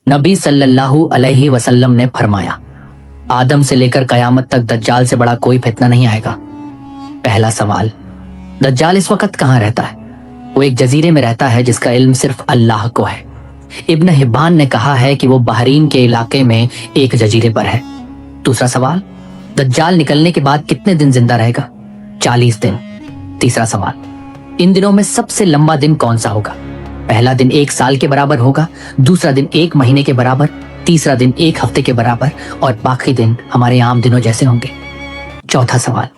नबी सल्लल्लाहु अलैहि वसल्लम ने फरमाया, आदम से लेकर कयामत तक दज्जाल से बड़ा कोई फितना नहीं आएगा। पहला सवाल, दज्जाल इस वक्त कहाँ रहता है? वो एक जजीरे में रहता है जिसका इल्म सिर्फ अल्लाह को है। इब्न हिब्बान ने कहा है कि वो बहरीन के इलाके में एक जजीरे पर है। दूसरा सवाल, दज्जाल निकलने के बाद कितने दिन जिंदा रहेगा? 40 दिन। तीसरा सवाल, इन दिनों में सबसे लंबा दिन कौन सा होगा? पहला दिन 1 साल के बराबर होगा, दूसरा दिन 1 महीने के बराबर, तीसरा दिन 1 हफ्ते के बराबर और बाकी दिन हमारे आम दिनों जैसे होंगे। चौथा सवाल,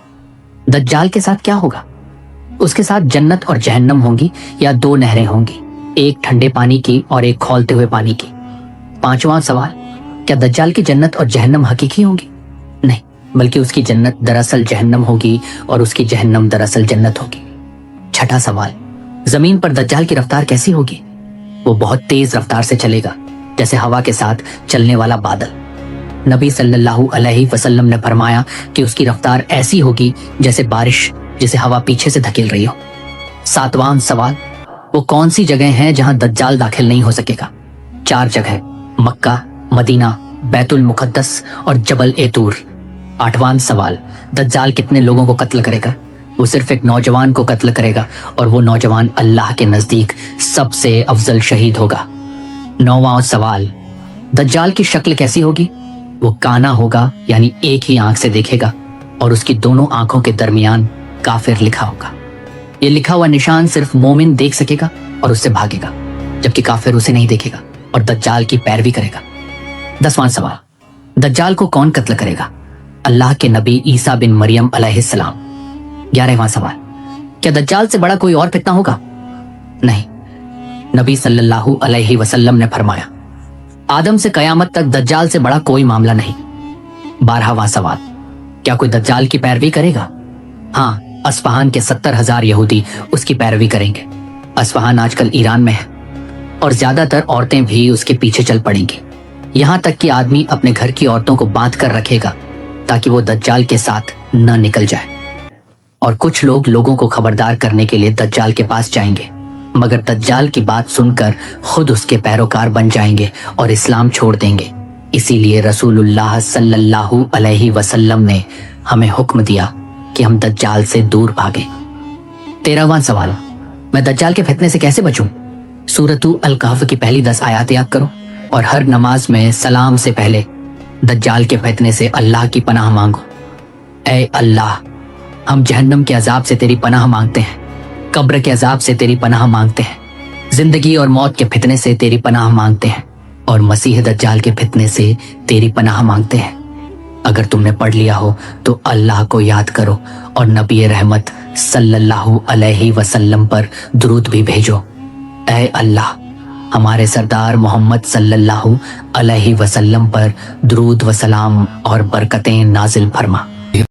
दज्जाल के साथ क्या होगा? उसके साथ जन्नत और जहन्नम होंगी या 2 नहरें होंगी, एक ठंडे पानी की और एक खौलते हुए पानी की। पांचवा सवाल, क्या दज्जाल की जन्नत और जहन्नम हकीकी होंगी? नहीं, बल्कि उसकी जन्नत दरअसल जहन्नम होगी और उसकी जहन्नम दरअसल जन्नत होगी। छठा सवाल, जमीन पर दज्जाल की रफ्तार कैसी होगी? वो बहुत तेज रफ्तार से चलेगा, जैसे हवा के साथ चलने वाला बादल। नबी सल्लल्लाहु अलैहि वसल्लम ने फरमाया कि उसकी रफ्तार ऐसी होगी जैसे बारिश जिसे हवा पीछे से धकेल रही हो। सातवां सवाल, वो कौन सी जगह है जहां दज्जाल दाखिल नहीं हो सकेगा? 4 जगह, मक्का, मदीना, बैतुल मुकद्दस और जबल एतूर। आठवां सवाल, दज्जाल कितने लोगों को कत्ल करेगा? वो सिर्फ एक नौजवान को कत्ल करेगा और वो नौजवान अल्लाह के नजदीक सबसे अफजल शहीद होगा। 9वां सवाल, दज्जाल की शक्ल कैसी होगी? वो काना होगा, यानी एक ही आंख से देखेगा और उसकी दोनों आंखों के दरमियान काफिर लिखा होगा। ये लिखा हुआ निशान सिर्फ मोमिन देख सकेगा और उससे भागेगा, जबकि काफिर उसे नहीं देखेगा और दज्जाल की पैरवी करेगा। 10वां सवाल, दज्जाल को कौन कत्ल करेगा? अल्लाह के नबी ईसा बिन मरियम अलैहिस्सलाम। 11वां सवाल, क्या दज्जाल से बड़ा कोई और फितना होगा? नहीं, नबी सल्लल्लाहु अलैहि वसल्लम ने फरमाया, आदम से कयामत तक दज्जाल से बड़ा कोई मामला नहीं। 12वां सवाल, क्या कोई दज्जाल की पैरवी करेगा? हाँ, अस्फहान के 70,000 यहूदी उसकी पैरवी करेंगे। अस्फहान आजकल ईरान में है और ज्यादातर औरतें भी उसके पीछे चल पड़ेंगी। यहाँ तक कि आदमी अपने घर की औरतों को बांध कर रखेगा ताकि वो दज्जाल के साथ न निकल जाए। और कुछ लोग लोगों को खबरदार करने के लिए दज्जाल के पास जाएंगे, मगर दज्जाल की बात सुनकर खुद उसके पैरोकार बन जाएंगे और इस्लाम छोड़ देंगे। इसीलिए रसूलुल्लाह सल्लल्लाहु अलैहि वसल्लम ने हमें हुक्म दिया कि हम दज्जाल से दूर भागें। 13वां सवाल, मैं दज्जाल के फितने से कैसे बचूं? सूरतु अल कहफ की पहली 10 आयत याद करो और हर नमाज में सलाम से पहले दज्जाल के फितने से अल्लाह की पनाह मांगो। ऐ अल्लाह, हम जहन्नम के अजाब से तेरी पनाह मांगते हैं, कब्र के अजाब से तेरी पनाह मांगते हैं, जिंदगी और मौत के फितने से तेरी पनाह मांगते हैं और मसीह दज्जाल के फितने से तेरी पनाह मांगते हैं। अगर तुमने पढ़ लिया हो तो अल्लाह को याद करो और नबी रहमत सल्लल्लाहु अलैहि वसल्लम पर दुरूद भी भेजो। ऐ अल्लाह, हमारे सरदार मोहम्मद सल्लल्लाहु अलैहि वसल्लम पर दुरूद व सलाम और बरकतें नाजिल फरमा।